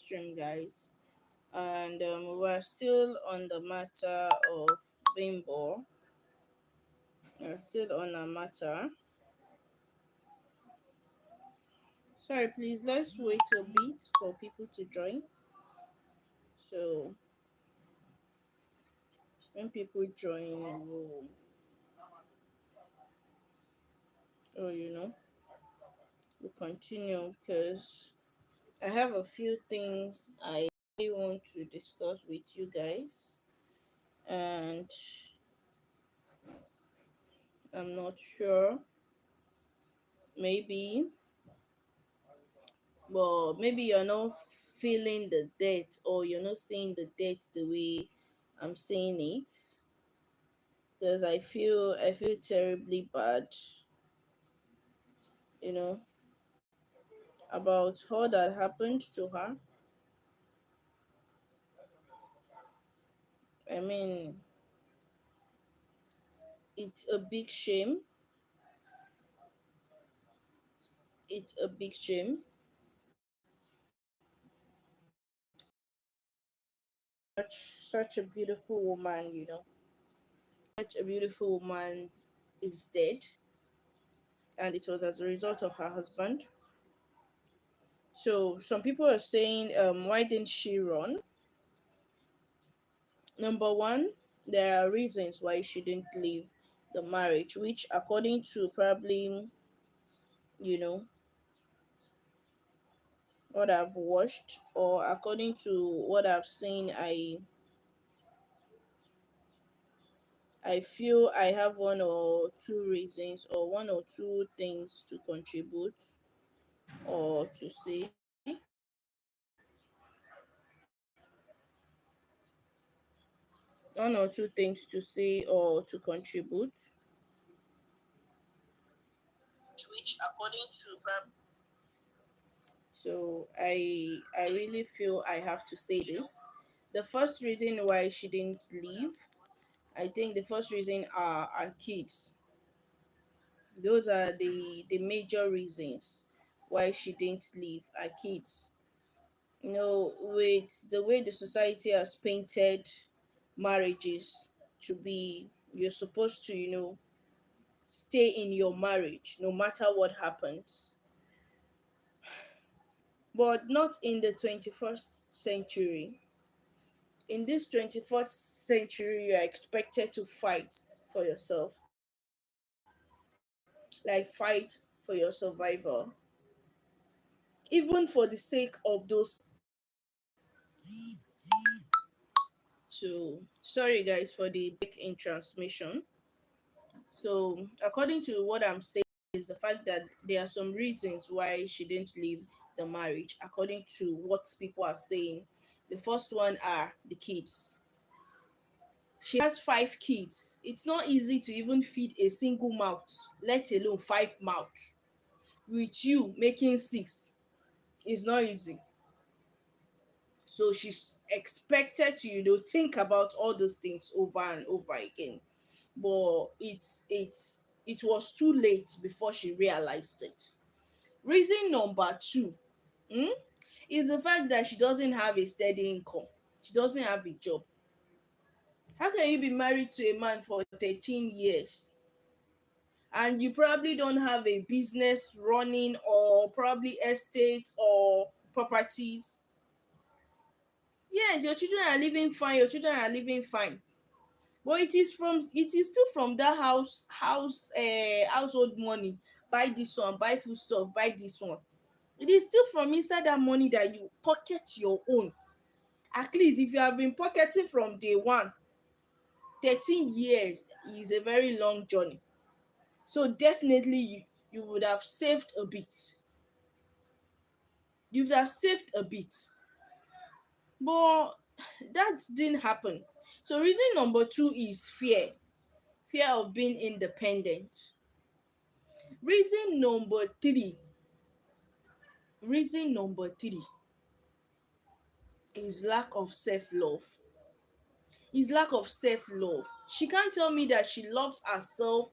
stream, guys. And we're still on the matter of Bimbo. We're still on a matter. Sorry, please, let's wait a bit for people to join. So, when people join, oh, we'll continue because I have a few things I really want to discuss with you guys. And I'm not sure. Maybe, but maybe you're not feeling the debt, or you're not seeing the debt the way I'm seeing it. Because I feel terribly bad, you know, about all that happened to her. I mean, it's a big shame. It's a big shame. Such a beautiful woman, such a beautiful woman is dead, and it was as a result of her husband. So some people are saying, why didn't she run? Number one, there are reasons why she didn't leave the marriage, which according to probably, you know, what I've watched, or according to what I've seen, I feel I have one or two reasons or one or two things to contribute or to say. One or two things to say or to contribute, which according to so I really feel I have to say this. The first reason why she didn't leave, I think the first reason are our kids. Those are the major reasons why she didn't leave, our kids. With the way the society has painted marriages to be, you're supposed to, stay in your marriage no matter what happens. But not in the 21st century. In this 21st century, you are expected to fight for yourself, like fight for your survival, even for the sake of those. So, sorry guys for the break in transmission. So, according to what I'm saying, is the fact that there are some reasons why she didn't leave the marriage, according to what people are saying. The first one are the kids. She has five kids. It's not easy to even feed a single mouth, let alone five mouths. With you making six, it's not easy. So she's expected to, think about all those things over and over again. But it was too late before she realized it. Reason number two, hmm, is the fact that she doesn't have a steady income. She doesn't have a job. How can you be married to a man for 13 years and you probably don't have a business running, or probably estate or properties? Yes, your children are living fine, but it is still from that household money. Buy this one, buy food stuff, buy this one. It is still from inside that money that you pocket your own. At least if you have been pocketing from day one, 13 years is a very long journey. So definitely you would have saved a bit. You would have saved a bit. But that didn't happen. So reason number two is fear. Fear of being independent. Reason number three. Reason number three is lack of self-love. Is lack of self-love. She can't tell me that she loves herself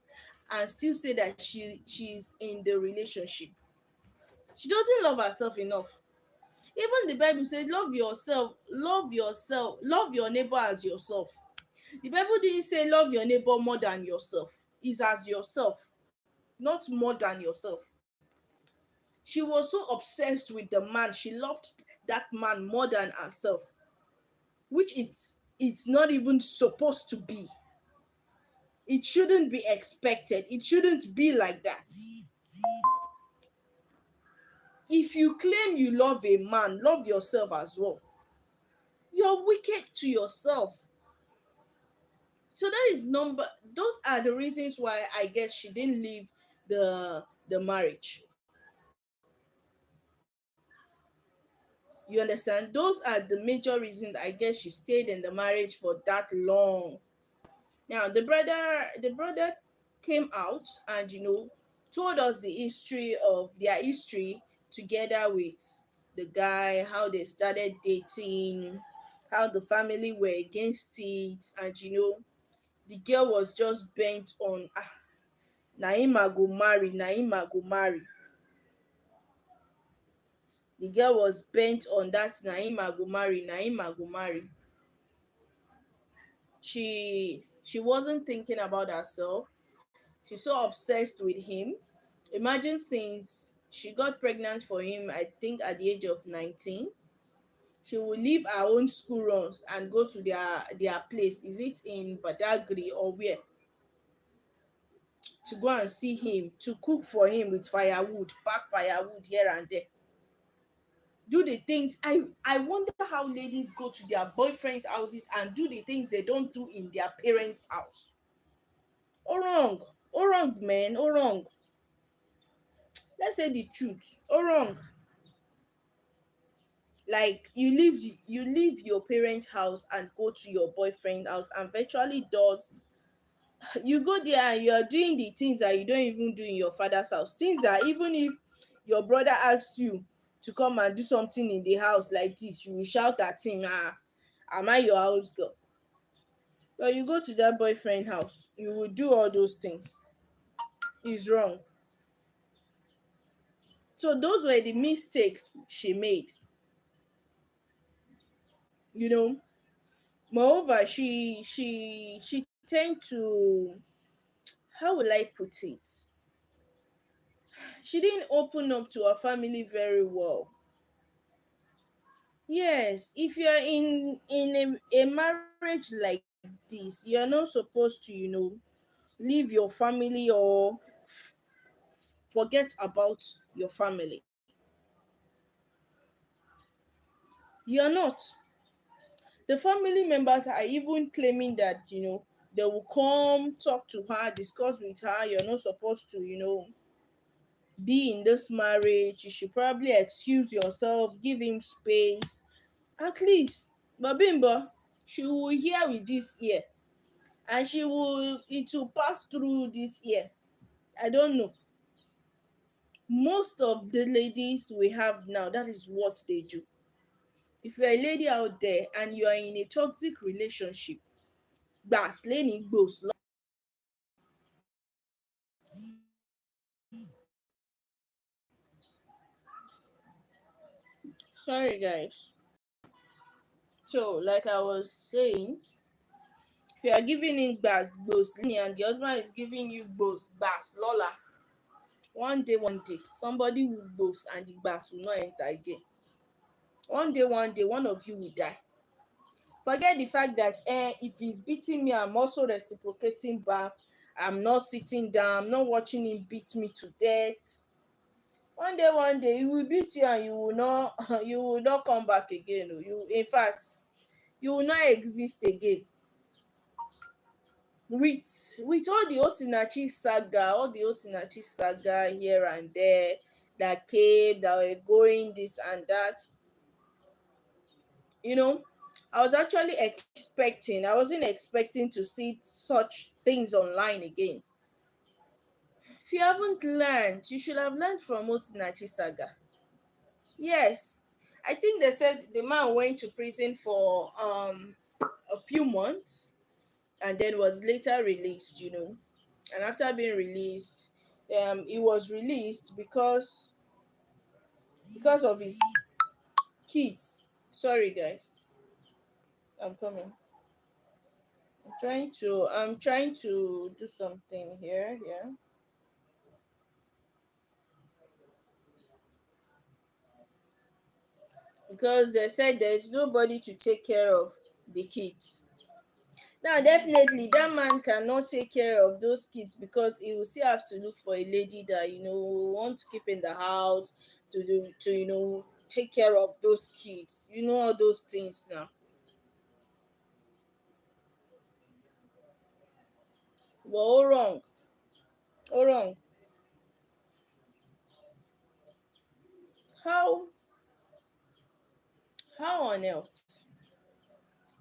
and still say that she's in the relationship. She doesn't love herself enough. Even the Bible said, love yourself, love yourself, love your neighbor as yourself. The Bible didn't say love your neighbor more than yourself. It's as yourself, not more than yourself. She was so obsessed with the man. She loved that man more than herself, which it's not even supposed to be. It shouldn't be expected. It shouldn't be like that. If you claim you love a man, love yourself as well. You're wicked to yourself. So that is number those are the reasons why I guess she didn't leave the marriage. You understand? Those are the major reasons I guess she stayed in the marriage for that long. Now the brother came out and told us the history of their history together with the guy, how they started dating, how the family were against it, and the girl was just bent on Naima go marry, Naima go marry. The girl was bent on that Naima go marry, Naima go marry. She wasn't thinking about herself. She's so obsessed with him. Imagine, since she got pregnant for him, I think at the age of 19, she will leave her own school runs and go to their place. Is it in Badagry or where? To go and see him, to cook for him with firewood, pack firewood here and there. Do the things I wonder how ladies go to their boyfriends' houses and do the things they don't do in their parents' house. Oh wrong. Oh wrong, man. Oh wrong. Let's say the truth. Oh wrong. Like you leave your parents' house and go to your boyfriend's house and virtually does you go there and you're doing the things that you don't even do in your father's house. Things that even if your brother asks you to come and do something in the house like this, you will shout at him, am I your house girl? But you go to that boyfriend house, you will do all those things. It's wrong. So those were the mistakes she made. You know, moreover, she tend to, how will I put it? She didn't open up to her family very well. Yes, if you're in a marriage like this, you're not supposed to, leave your family or forget about your family. You're not. The family members are even claiming that, they will come talk to her, discuss with her. You're not supposed to, be in this marriage. You should probably excuse yourself, give him space. At least, but Bimbo, she will hear with this ear, and it will pass through this ear. I don't know. Most of the ladies we have now, that is what they do. If you're a lady out there and you are in a toxic relationship, gbas leni gbos. Sorry guys. So like I was saying, if you are giving in gbas gbos leni and the husband is giving you gbas lola, one day somebody will gbos and the gbas will not enter again. One day one of you will die. Forget the fact that if he's beating me, I'm also reciprocating back. I'm not sitting down, I'm not watching him beat me to death. One day he will beat you and you will not you will not come back again. Oh. You in fact you will not exist again. With all the Osinachi saga here and there that came, that were going, this and that, you know, I wasn't expecting to see such things online again. If you haven't learned, you should have learned from Osinachi saga. Yes, I think they said the man went to prison for a few months and then was later released. And after being released, he was released because of his kids. Sorry guys, I'm coming. I'm trying to do something here. Yeah. Because they said there's nobody to take care of the kids. Now, definitely, that man cannot take care of those kids because he will still have to look for a lady that want to keep in the house to take care of those kids. You know all those things now. But all wrong, all wrong. How how on earth?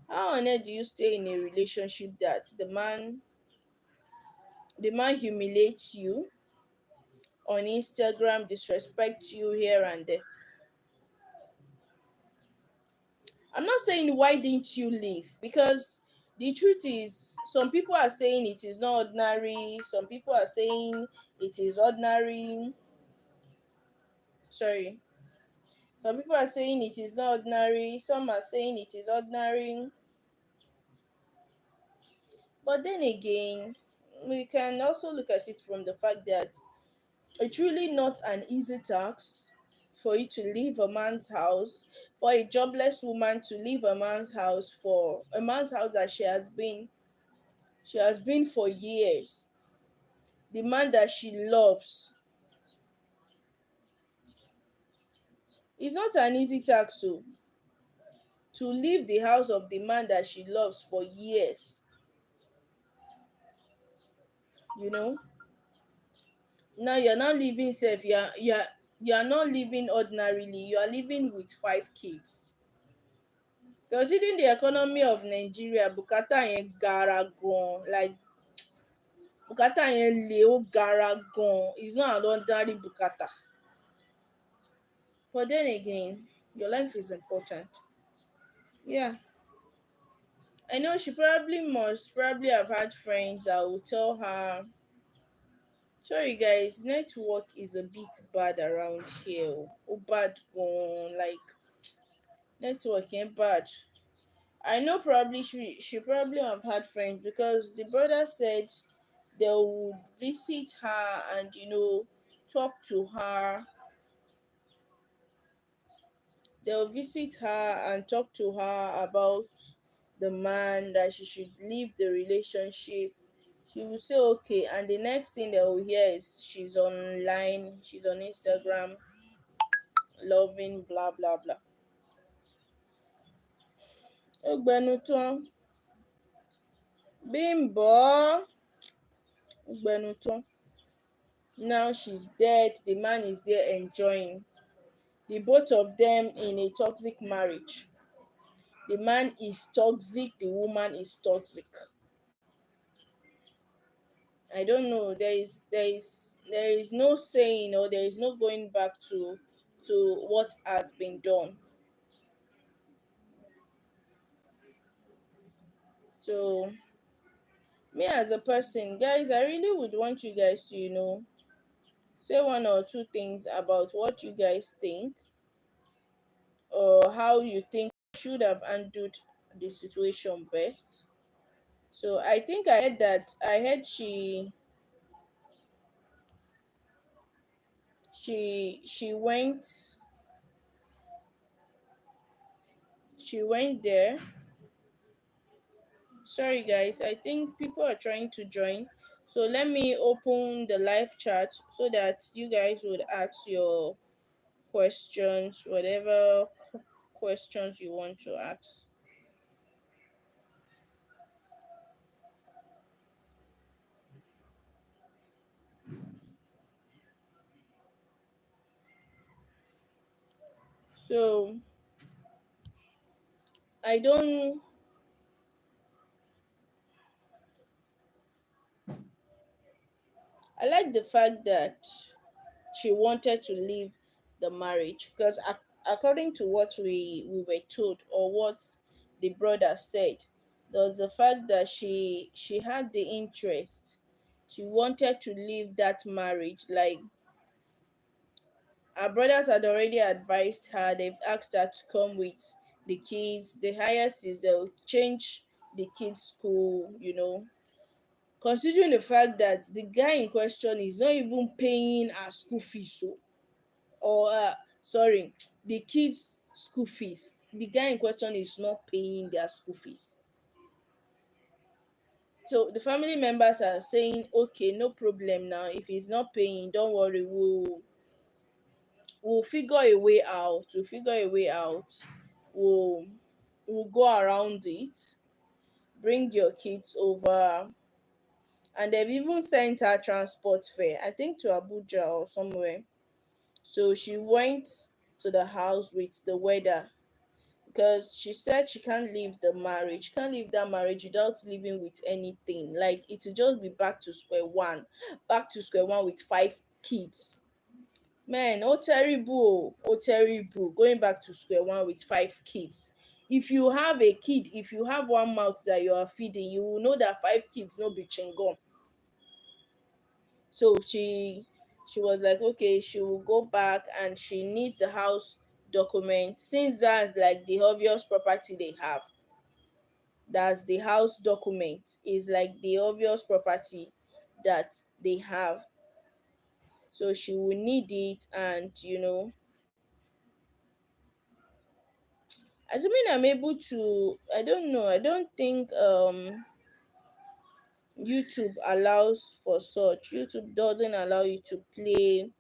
How on earth do you stay in a relationship that the man humiliates you on Instagram, disrespects you here and there? I'm not saying why didn't you leave, because the truth is some people are saying it is not ordinary, some people are saying it is ordinary. Sorry. Some people are saying it is not ordinary, some are saying it is ordinary. But then again, we can also look at it from the fact that it's really not an easy task for you to leave a man's house, for a jobless woman to leave a man's house, for a man's house that she has been for years, the man that she loves. It's not an easy task to leave the house of the man that she loves for years, you know. Now you're not living safe, you're not living ordinarily, you are living with 5 kids. Considering the economy of Nigeria, bùkátà yẹn gara gan, like bùkátà yẹn le, ó gara gan, it's not an ordinary bùkátà. But then again, your life is important. Yeah. I know she probably have had friends that will tell her, sorry guys, network is a bit bad around here. Oh, bad gone. Like, network ain't bad. I know probably she probably have had friends because the brother said they would visit her and talk to her. They'll visit her and talk to her about the man, that she should leave the relationship. She will say okay, and the next thing they will hear is she's online, she's on Instagram, loving, blah blah blah. Ó gbẹnu tán. Bimbo, ó gbẹnu tán. Now she's dead, the man is there enjoying. The both of them in a toxic marriage. The man is toxic, the woman is toxic. I don't know. There is no saying, or there is no going back to what has been done. So me as a person, guys, I really would want you guys to say one or two things about what you guys think, or how you think should have handled the situation best. So I think I heard she went there. Sorry guys, I think people are trying to join. So let me open the live chat so that you guys would ask your questions, whatever questions you want to ask. So I don't I like the fact that she wanted to leave the marriage, because according to what we were told, or what the brother said, there was the fact that she had the interest, she wanted to leave that marriage, like Her brothers had already advised her, they've asked her to come with the kids. The highest is they'll change the kids' school, considering the fact that the guy in question is not even paying her school fees. So, or sorry, the kids' school fees. The guy in question is not paying their school fees. So the family members are saying, okay, no problem now. If he's not paying, don't worry, we'll figure a way out. We'll figure a way out. We'll we'll go around it. Bring your kids over. And they've even sent her transport fare, I think to Abuja or somewhere. So she went to the house with the weather because she said she can't leave the marriage, can't leave that marriage without living with anything. Like it will just be back to square one with 5 kids. Man, oh terrible, oh terrible. Going back to square one with 5 kids. If you have a kid, if you have one mouth that you are feeding, you will know that 5 kids no be chingom. So she was like, okay, she will go back and she needs the house document since that's like the obvious property they have. That's the house document is like the obvious property that they have. So she will need it, and assuming I'm able to, I don't know, I don't think YouTube allows for such. YouTube doesn't allow you to play,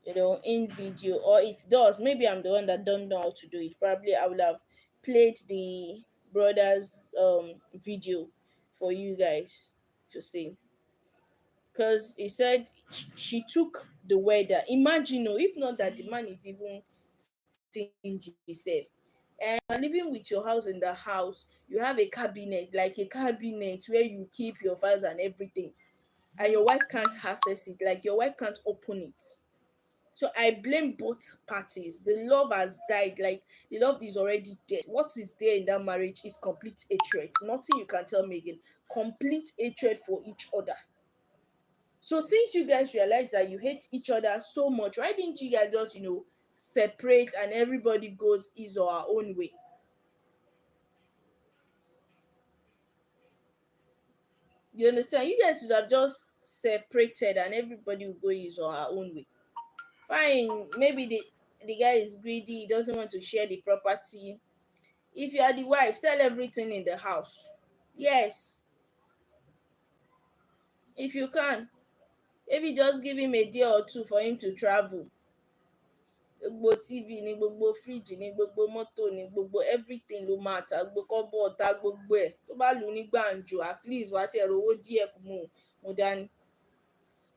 in video, or it does. Maybe I'm the one that don't know how to do it. Probably I would have played the brothers video for you guys to see. Because he said she took the weather. Imagine, oh, if not that the man is even stingy safe. And you're living with your house in the house, you have a cabinet, like a cabinet where you keep your files and everything, and your wife can't access it, like your wife can't open it. So I blame both parties. The love has died, like the love is already dead. What is there in that marriage is complete hatred. Nothing you can tell me again. Complete hatred for each other. So since you guys realize that you hate each other so much, why didn't you guys just, separate and everybody goes his or her own way? You understand? You guys should have just separated and everybody will go his or her own way. Fine, maybe the guy is greedy, he doesn't want to share the property. If you are the wife, sell everything in the house. Yes, if you can. Maybe just give him a day or two for him to travel. Gbogbo TV ni, gbogbo fíríjì ni, gbogbo mọ́tò ni, gbogbo everything ló máa ta, gbogbo kọ́bọ̀ ta gbogbo ẹ̀. Tó bá lù ní gbàǹjo, at least wàá tiẹ̀ rówó díẹ̀ mú dání.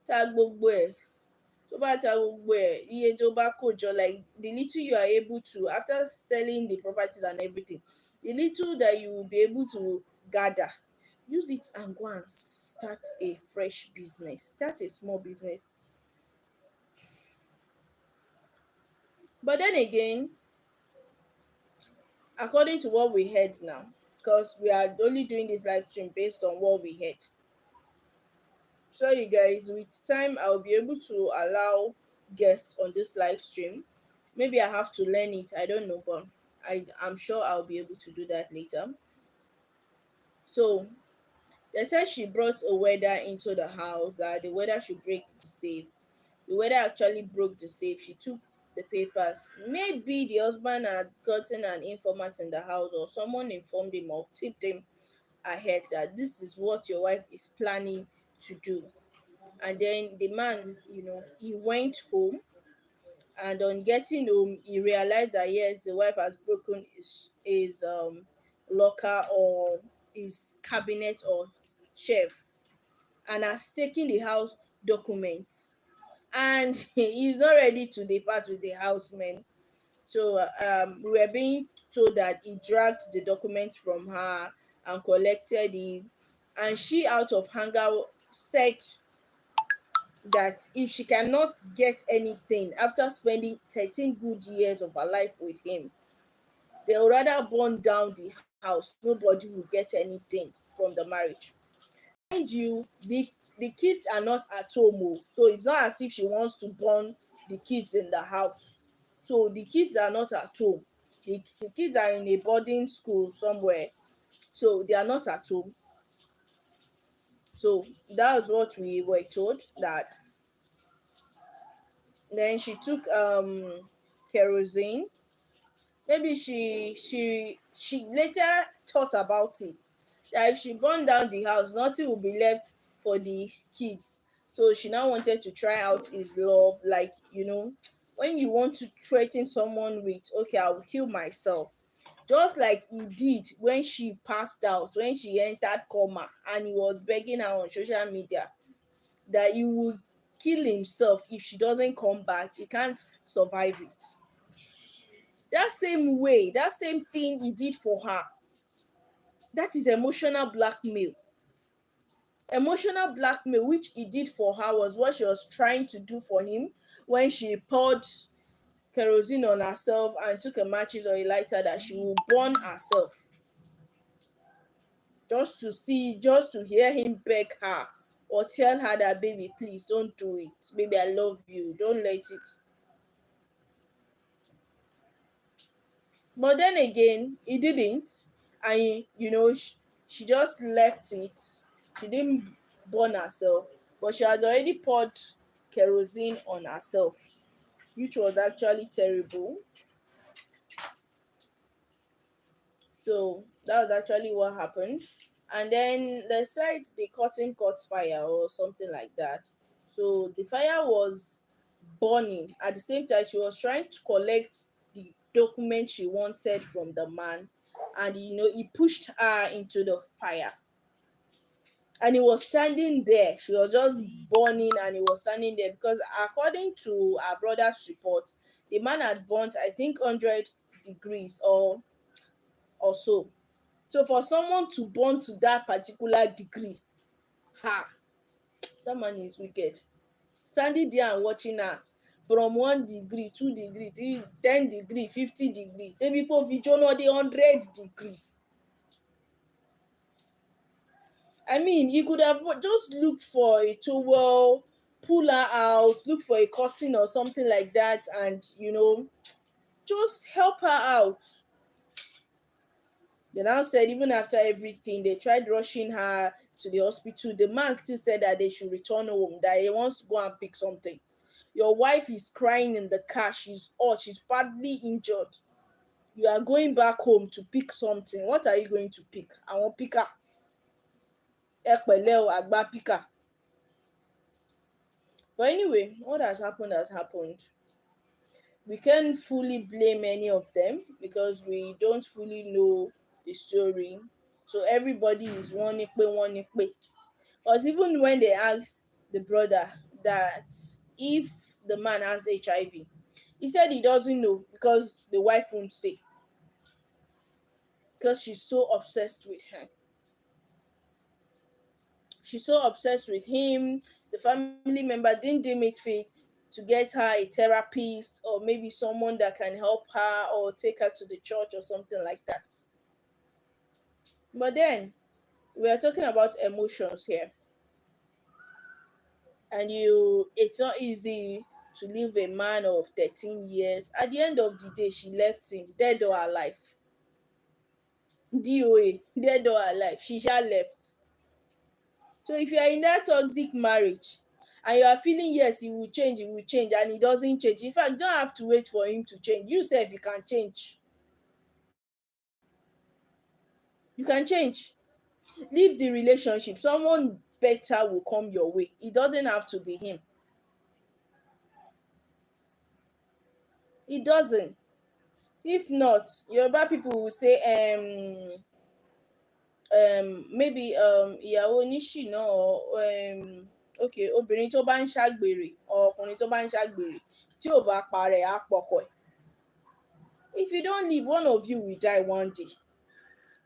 Ta gbogbo ẹ̀. Tó bá ta gbogbo ẹ̀, iye tó bá kó jọ, like the little you are able to, after selling the properties and everything, the little that you will be able to gather, use it and go and start a fresh business, start a small business. But then again, according to what we heard now, because we are only doing this live stream based on what we heard. So you guys, with time I'll be able to allow guests on this live stream. Maybe I have to learn it, I don't know, but I'm sure I'll be able to do that later. So they said she brought a weather into the house, that the weather should break the safe. The weather actually broke the safe. She took the papers. Maybe the husband had gotten an informant in the house, or someone informed him or tipped him ahead that this is what your wife is planning to do. And then the man, he went home, and on getting home, he realized that yes, the wife has broken his locker or his cabinet or shelf, and has taken the house documents, and he's not ready to depart with the housemen. So we were being told that he dragged the document from her and collected it, and she, out of anger, said that if she cannot get anything after spending 13 good years of her life with him, they would rather burn down the house. Nobody will get anything from the marriage. Mind you, the kids are not at home, so it's not as if she wants to burn the kids in the house. So the kids are not at home. The kids are in a boarding school somewhere. So they are not at home. So that was what we were told. That then she took kerosene. Maybe she later thought about it, that if she burned down the house, nothing will be left for the kids. So she now wanted to try out his love, like, when you want to threaten someone with, okay, I will kill myself, just like he did when she passed out, when she entered coma, and he was begging her on social media that he will kill himself if she doesn't come back, he can't survive it. That same way, that same thing he did for her, that is emotional blackmail. Emotional blackmail, which he did for her, was what she was trying to do for him when she poured kerosene on herself and took a matches or a lighter, that she will burn herself, just to hear him beg her or tell her that, baby, please don't do it. Baby, I love you. Don't let it. But then again, he didn't. And, she just left it. She didn't burn herself, but she had already poured kerosene on herself, which was actually terrible. So that was actually what happened. And then they said the curtain caught fire or something like that. So the fire was burning. At the same time, she was trying to collect the document she wanted from the man. And, he pushed her into the fire. And he was standing there. She was just burning and he was standing there, because according to our brother's report, the man had burnt, I think, 100 degrees or so. So for someone to burn to that particular degree, ha, that man is wicked. Standing there and watching her from 1 degree, 2 degree, 10 degree, 50 degree, tẹ́bí pé ó fi jóná dé 100 degrees. I mean, he could have just looked for a towel, pull her out, look for a curtain or something like that, and, just help her out. They now said even after everything, they tried rushing her to the hospital. The man still said that they should return home, that he wants to go and pick something. Your wife is crying in the car. She's hot. She's badly injured. You are going back home to pick something. What are you going to pick? I want picker. Ẹ pẹ̀lẹ́ o, àgbà picker. But anyway, what has happened has happened. We can't fully blame any of them because we don't fully know the story. So everybody is one ipe, one ipe. But even when they asked the brother that if the man has HIV, he said he doesn't know because the wife won't say, because she's so obsessed with him. She's so obsessed with him. The family member didn't deem it fit to get her a therapist or maybe someone that can help her or take her to the church or something like that. But then we are talking about emotions here. And it's not easy to leave a man of 13 years. At the end of the day, she left him dead or alive. DOA, dead or alive, she sha left. So if you are in that toxic marriage and you are feeling, yes, he will change, and he doesn't change. In fact, you don't have to wait for him to change. You sef, you can change. You can change. Leave the relationship. Someone better will come your way. It doesn't have to be him. It doesn't. If not, Yoruba people will say, maybe ìyàwó oníṣìná, okay, obìnrin tó bá ń ṣàgbèrè or ọkùnrin tó bá ń ṣàgbèrè tí ò bá parẹ́ á pọkọ ẹ̀. If you don't leave, one of you will die one day.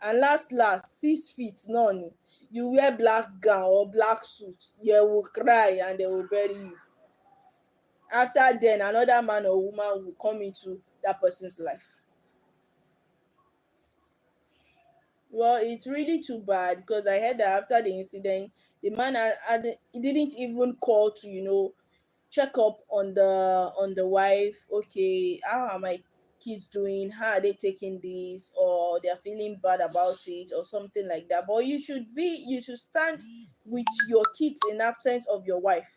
And last 6 feet náà ni. You wear black gown or black suit, you will cry and they will bury you. After then, another man or woman will come into that person's life. Well, it's really too bad because I heard that after the incident, the man he didn't even call to check up on the wife. Okay, how are my kids doing? How are they taking this? Or they're feeling bad about it or something like that. But you should stand with your kids in absence of your wife.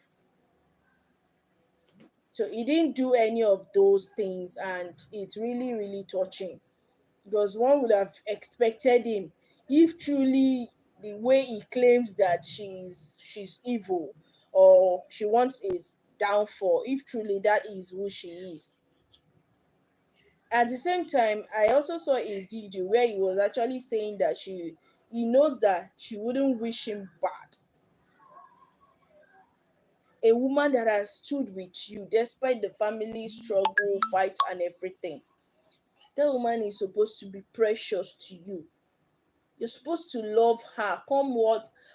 So he didn't do any of those things, and it's really, really touching, because one would have expected him, if truly the way he claims that she's evil or she wants his downfall, if truly that is who she is. At the same time, I also saw a video where he was actually saying that he knows that she wouldn't wish him bad. A woman that has stood with you despite the family struggle, fight, and everything. That woman is supposed to be precious to you. You're supposed to love her, come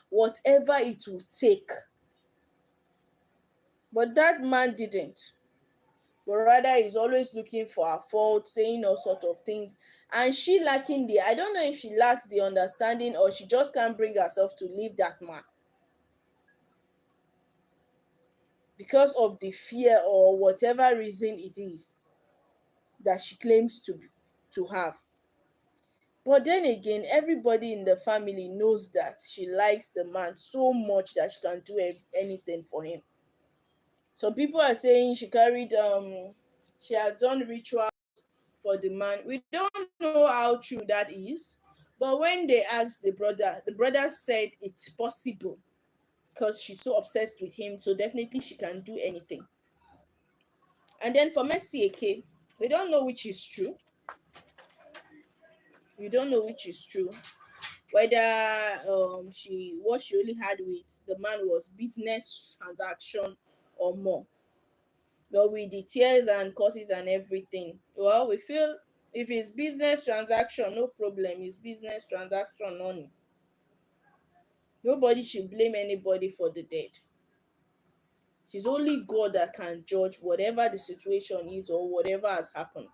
whatever it will take. But that man didn't. But rather he's always looking for her fault, saying all sort of things. And she lacking the, I don't know if she lacks the understanding or she just can't bring herself to leave that man because of the fear or whatever reason it is that she claims to have. But then again, everybody in the family knows that she likes the man so much that she can do anything for him. Some people are saying she has done ritual for the man. We don't know how true that is. But when they asked the brother said it's possible because she's so obsessed with him. So definitely she can do anything. And then for Mercy Eke, we don't know which is true. We don't know which is true. Whether she what she only had with the man was business transaction or more. But with the tears and curses and everything, well, we feel if it's business transaction, no problem. It's business transaction only. Nobody should blame anybody for the dead. It is only God that can judge whatever the situation is or whatever has happened.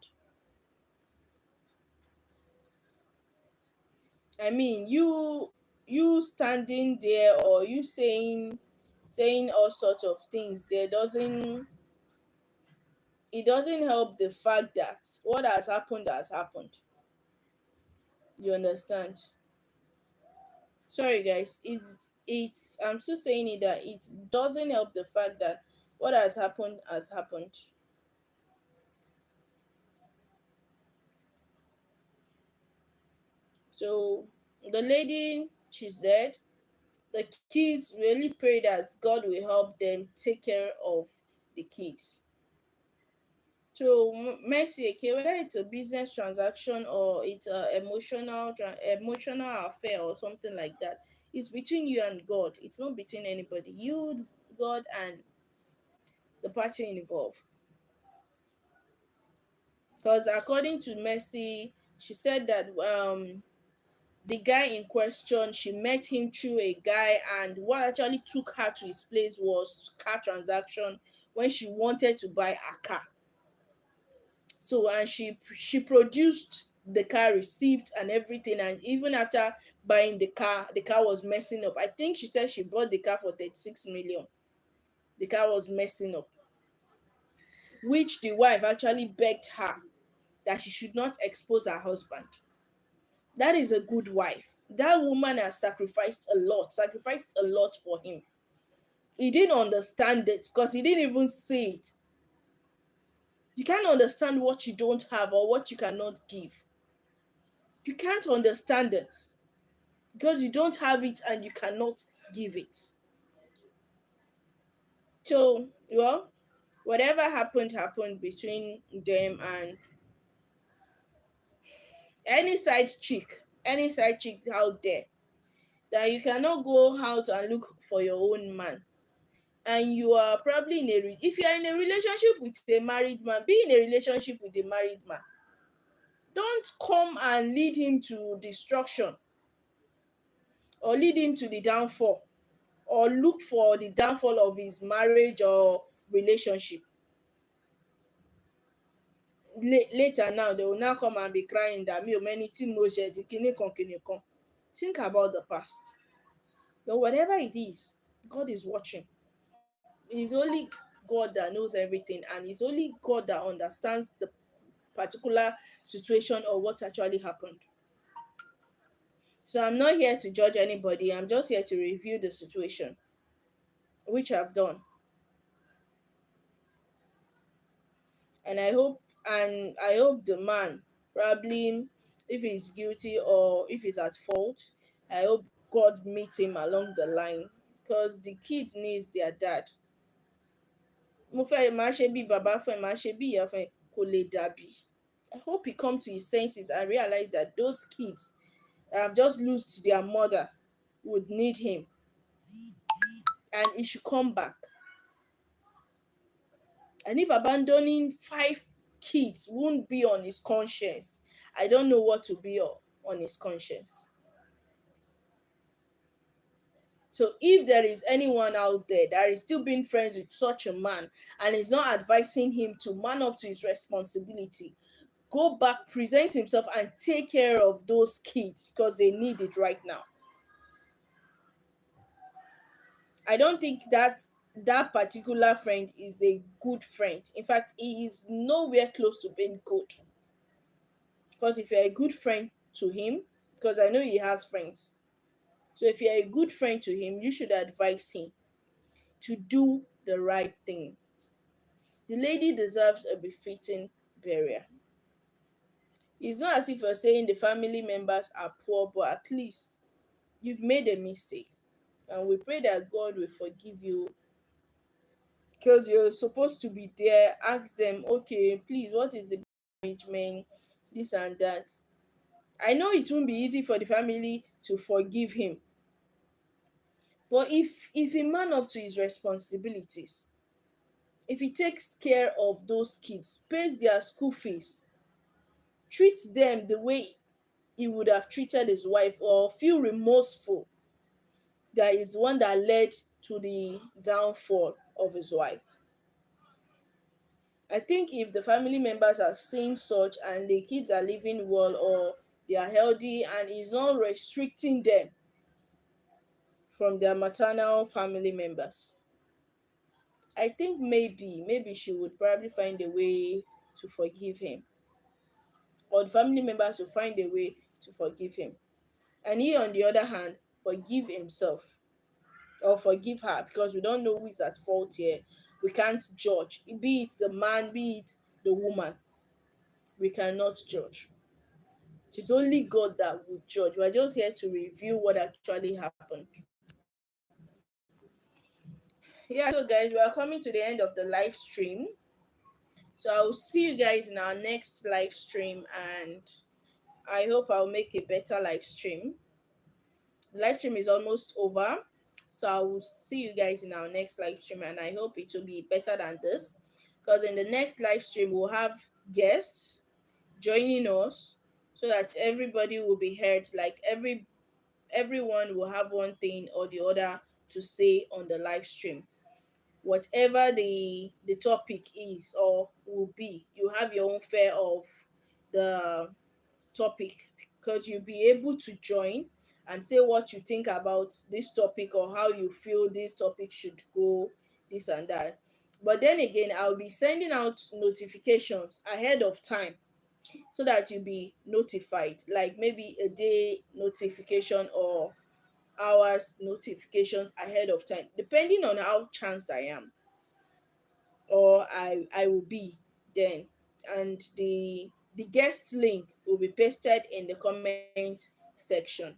I mean, you standing there or you saying all sorts of things there doesn't it doesn't help the fact that what has happened. You understand? Sorry guys, it's I'm still saying it that it doesn't help the fact that what has happened. So the lady, she's dead. The kids really pray that God will help them take care of the kids. So Mercy, okay, whether it's a business transaction or it's a emotional affair or something like that, it's between you and God. It's not between anybody. You, God, and the party involved. Because according to Mercy, she said that the guy in question, she met him through a guy, and what actually took her to his place was car transaction when she wanted to buy a car. So and she produced the car receipt and everything, and even after buying the car was messing up. I think she said she bought the car for 36 million. The car was messing up, which the wife actually begged her that she should not expose her husband. That is a good wife. That woman has sacrificed a lot for him. He didn't understand it because he didn't even see it. You can't understand what you don't have or what you cannot give. You can't understand it because you don't have it and you cannot give it. So, well, whatever happened between them, and any side chick out there, that you cannot go out and look for your own man, and you are probably if you are in a relationship with a married man, be in a relationship with a married man. Don't come and lead him to destruction or lead him to the downfall or look for the downfall of his marriage or relationship. Later now they will now come and be crying that me o many tí mo ṣe ti kinní kan. Think about the past. But whatever it is, God is watching. It's only God that knows everything, and it's only God that understands the particular situation or what actually happened. So I'm not here to judge anybody. I'm just here to review the situation, which I've done. And I hope the man, probably, if he's guilty or if he's at fault, I hope God meets him along the line, because the kids needs their dad. Mo fẹ́ máa ṣe bí bàbá fún ẹ, máa ṣe bí ìyá fún ẹ, kò lè dàbí. I hope he come to his senses and realize that those kids that have just lost their mother would need him, and he should come back. And if abandoning 5 kids won't be on his conscience, I don't know what will be on his conscience. So if there is anyone out there that is still being friends with such a man and is not advising him to man up to his responsibility, go back, present himself, and take care of those kids because they need it right now. I don't think that particular friend is a good friend. In fact, he is nowhere close to being good. Because if you're a good friend to him, because I know he has friends, so if you're a good friend to him, you should advise him to do the right thing. The lady deserves a befitting burial. It's not as if you're saying the family members are poor, but at least you've made a mistake. And we pray that God will forgive you, because you're supposed to be there. Ask them, okay, please, what is the arrangement? This and that. I know it won't be easy for the family to forgive him, but if he man up to his responsibilities, if he takes care of those kids, pays their school fees, treats them the way he would have treated his wife, or feel remorseful that is the one that led to the downfall of his wife. I think if the family members are seeing such and the kids are living well or they are healthy and is not restricting them from their maternal family members, I think maybe she would probably find a way to forgive him, or the family members will find a way to forgive him. And he, on the other hand, forgive himself or forgive her, because we don't know who is at fault here. We can't judge. Be it the man, be it the woman. We cannot judge. It is only God that will judge. We're just here to review what actually happened. Yeah, so guys, we are coming to the end of the live stream. So I'll see you guys in our next live stream, and I hope I'll make a better live stream. The live stream is almost over. So I will see you guys in our next live stream, and I hope it will be better than this. Because in the next live stream, we'll have guests joining us so that everybody will be heard. Like everyone will have one thing or the other to say on the live stream. Whatever the topic is or will be, you have your own fare of the topic, because you'll be able to join and say what you think about this topic or how you feel this topic should go, this and that. But then again, I'll be sending out notifications ahead of time so that you'll be notified, like maybe a day notification or hours notifications ahead of time, depending on how chanced I am or I will be then. And the guest link will be pasted in the comment section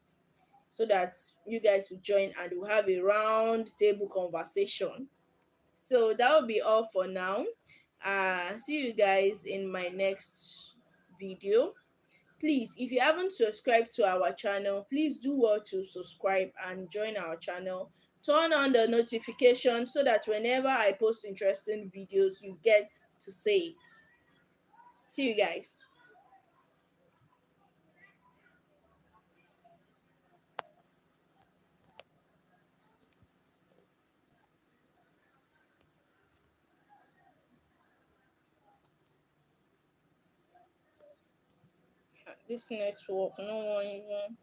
so that you guys will join and we'll have a round table conversation. So that will be all for now. See you guys in my next video. Please, if you haven't subscribed to our channel, please do well to subscribe and join our channel. Turn on the notification so that whenever I post interesting videos, you get to see it. See you guys. This network, no one even